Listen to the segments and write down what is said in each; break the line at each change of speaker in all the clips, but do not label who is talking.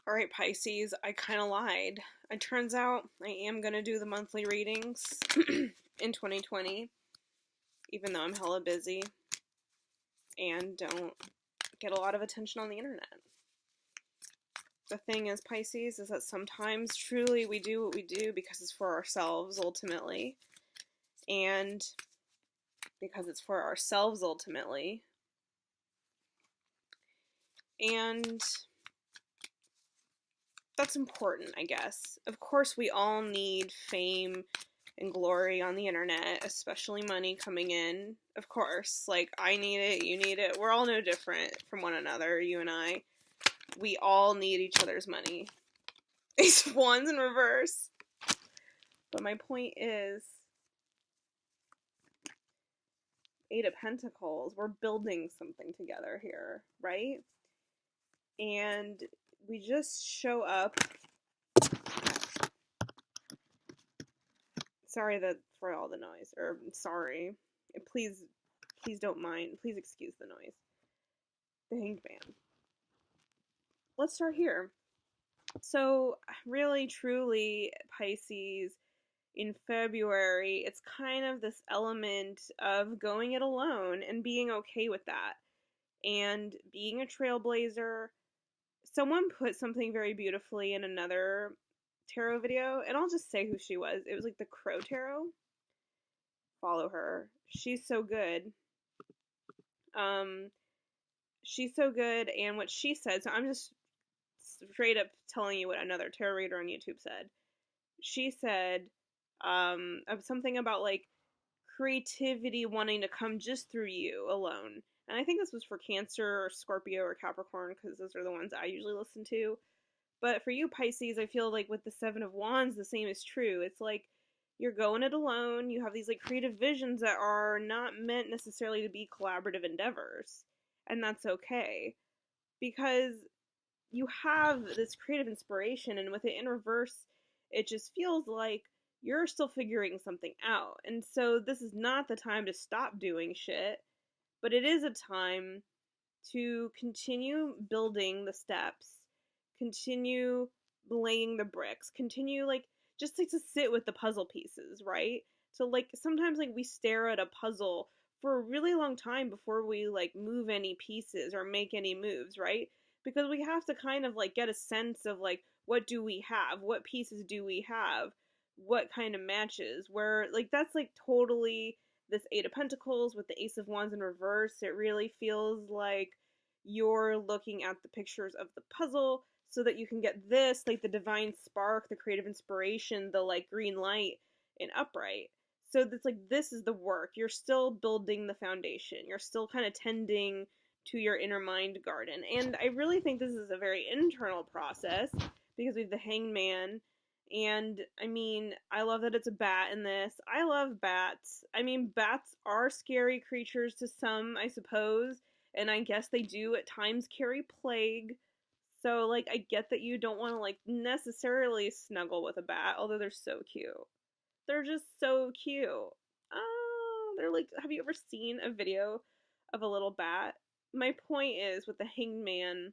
Alright, Pisces, I kind of lied. It turns out I am going to do the monthly readings in 2020, even though I'm hella busy and don't get a lot of attention on the internet. The thing is, Pisces, is that sometimes truly we do what we do because it's for ourselves ultimately. And because it's for ourselves ultimately. And that's important, I guess. Of course, we all need fame and glory on the internet, especially money coming in. Of course, like, I need it, you need it. We're all no different from one another, you and I. We all need each other's money. Ace of Wands in reverse. But my point is, Eight of Pentacles, we're building something together here, right? And we just show up. Sorry for all the noise, or sorry. Please don't mind. Please excuse the noise. The Hanged Man. Let's start here. So, really, truly, Pisces, in February, it's kind of this element of going it alone and being okay with that. And being a trailblazer. Someone put something very beautifully in another tarot video, and I'll just say who she was. It was like the Crow Tarot. Follow her. She's so good. She's so good, and what she said, so I'm just straight up telling you what another tarot reader on YouTube said. She said something about like creativity wanting to come just through you alone. And I think this was for Cancer or Scorpio or Capricorn, because those are the ones I usually listen to. But for you, Pisces, I feel like with the Seven of Wands, the same is true. It's like you're going it alone. You have these like creative visions that are not meant necessarily to be collaborative endeavors. And that's okay. Because you have this creative inspiration, and with it in reverse, it just feels like you're still figuring something out. And so this is not the time to stop doing shit, but it is a time to continue building the steps, continue laying the bricks, continue like just like to sit with the puzzle pieces, right? So like sometimes like we stare at a puzzle for a really long time before we like move any pieces or make any moves, right? Because we have to kind of like get a sense of like, what do we have? What pieces do we have? What kind of matches? Where like that's like totally this Eight of Pentacles with the Ace of Wands in reverse. It really feels like you're looking at the pictures of the puzzle so that you can get this, like the divine spark, the creative inspiration, the like green light in upright. So it's like this is the work. You're still building the foundation. You're still kind of tending to your inner mind garden. And I really think this is a very internal process because we have the Hanged Man. And I mean, I love that it's a bat in this. I love bats. I mean, bats are scary creatures to some, I suppose. And I guess they do at times carry plague. So, like, I get that you don't want to, like, necessarily snuggle with a bat, although they're so cute. They're just so cute. Oh, they're like, have you ever seen a video of a little bat? My point is, with the Hanged Man,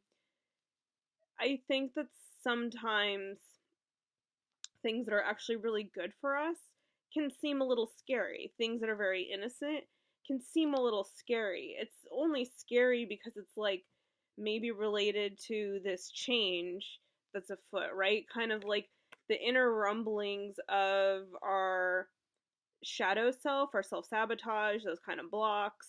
I think that sometimes things that are actually really good for us can seem a little scary. Things that are very innocent can seem a little scary. It's only scary because it's like maybe related to this change that's afoot, right? Kind of like the inner rumblings of our shadow self, our self-sabotage, those kind of blocks.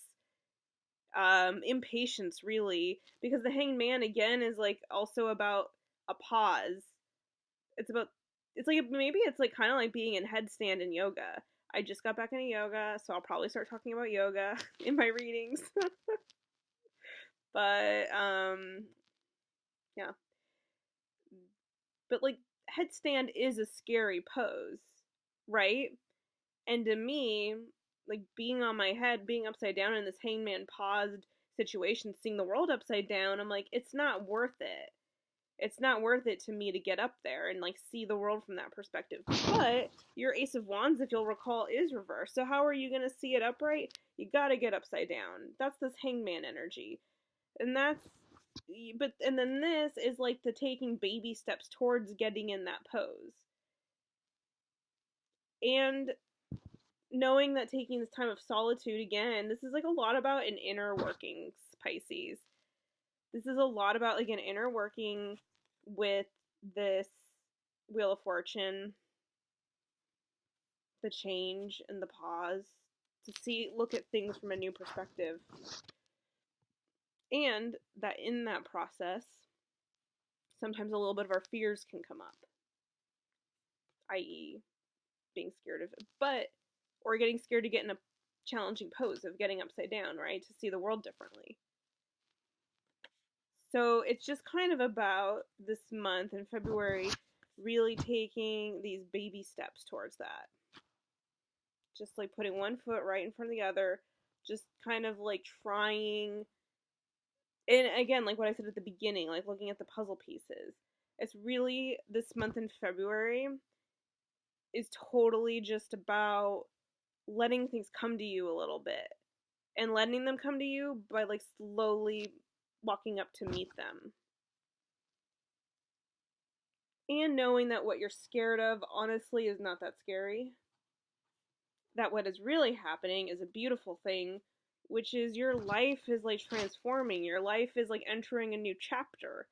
Impatience, really, because the Hanged Man again is like also about a pause. It's like maybe it's like kind of like being in headstand in yoga. I just got back into yoga, so I'll probably start talking about yoga in my readings. But yeah. But like headstand is a scary pose, right? And to me, like being on my head, being upside down in this hangman paused situation, seeing the world upside down, I'm like, it's not worth it. It's not worth it to me to get up there and like see the world from that perspective. But your Ace of Wands, if you'll recall, is reversed. So how are you going to see it upright? You got to get upside down. That's this hangman energy. And that's But and then this is like the taking baby steps towards getting in that pose. And knowing that taking this time of solitude, again, this is like a lot about an inner workings, Pisces. This is a lot about like an inner working with this Wheel of Fortune, the change and the pause, to look at things from a new perspective. And that in that process, sometimes a little bit of our fears can come up, i.e., being scared of it, or getting scared to get in a challenging pose of getting upside down, right? To see the world differently. So it's just kind of about this month in February really taking these baby steps towards that. Just like putting one foot right in front of the other, just kind of like trying. And again, like what I said at the beginning, like looking at the puzzle pieces. It's really, this month in February is totally just about letting things come to you a little bit. And letting them come to you by like slowly walking up to meet them. And knowing that what you're scared of honestly is not that scary. That what is really happening is a beautiful thing, which is your life is like transforming. Your life is like entering a new chapter.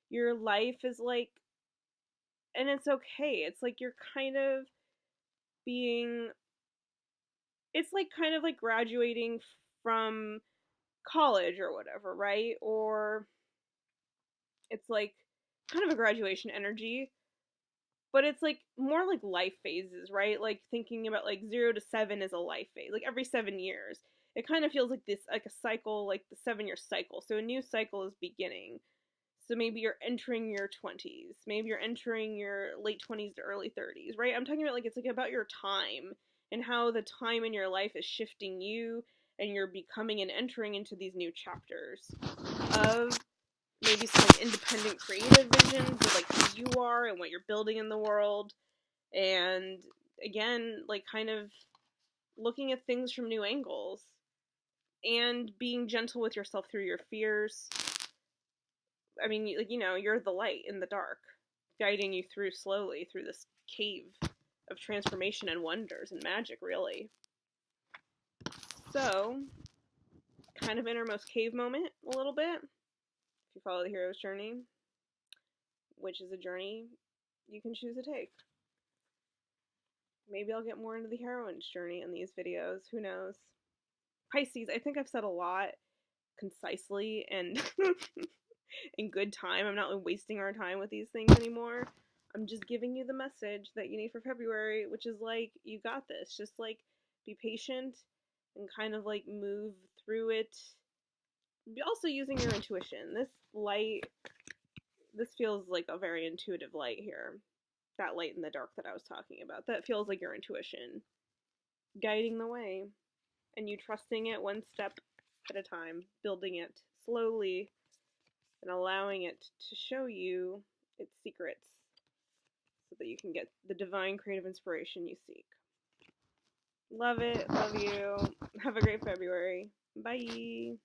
Your life is like, and it's okay. It's like you're kind of being, it's like kind of like graduating from college or whatever, right? Or it's like kind of a graduation energy, but it's like more like life phases, right? Like thinking about like 0 to 7 is a life phase, like every 7 years. It kind of feels like this, like a cycle, like the 7-year cycle. So a new cycle is beginning. So maybe you're entering your 20s. Maybe you're entering your late 20s to early 30s, right? I'm talking about like it's like about your time and how the time in your life is shifting you and you're becoming and entering into these new chapters of maybe some like independent creative visions of like who you are and what you're building in the world. And again, like kind of looking at things from new angles and being gentle with yourself through your fears. I mean, like, you know, you're the light in the dark, guiding you through slowly through this cave of transformation and wonders and magic, really. So, kind of innermost cave moment a little bit, if you follow the hero's journey, which is a journey you can choose to take. Maybe I'll get more into the heroine's journey in these videos, who knows. Pisces, I think I've said a lot concisely and in good time. I'm not like wasting our time with these things anymore. I'm just giving you the message that you need for February, which is like, you got this. Just like be patient and kind of like move through it. Be also using your intuition. This light, this feels like a very intuitive light here. That light in the dark that I was talking about. That feels like your intuition guiding the way. And you trusting it one step at a time, building it slowly and allowing it to show you its secrets so that you can get the divine creative inspiration you seek. Love it. Love you. Have a great February. Bye.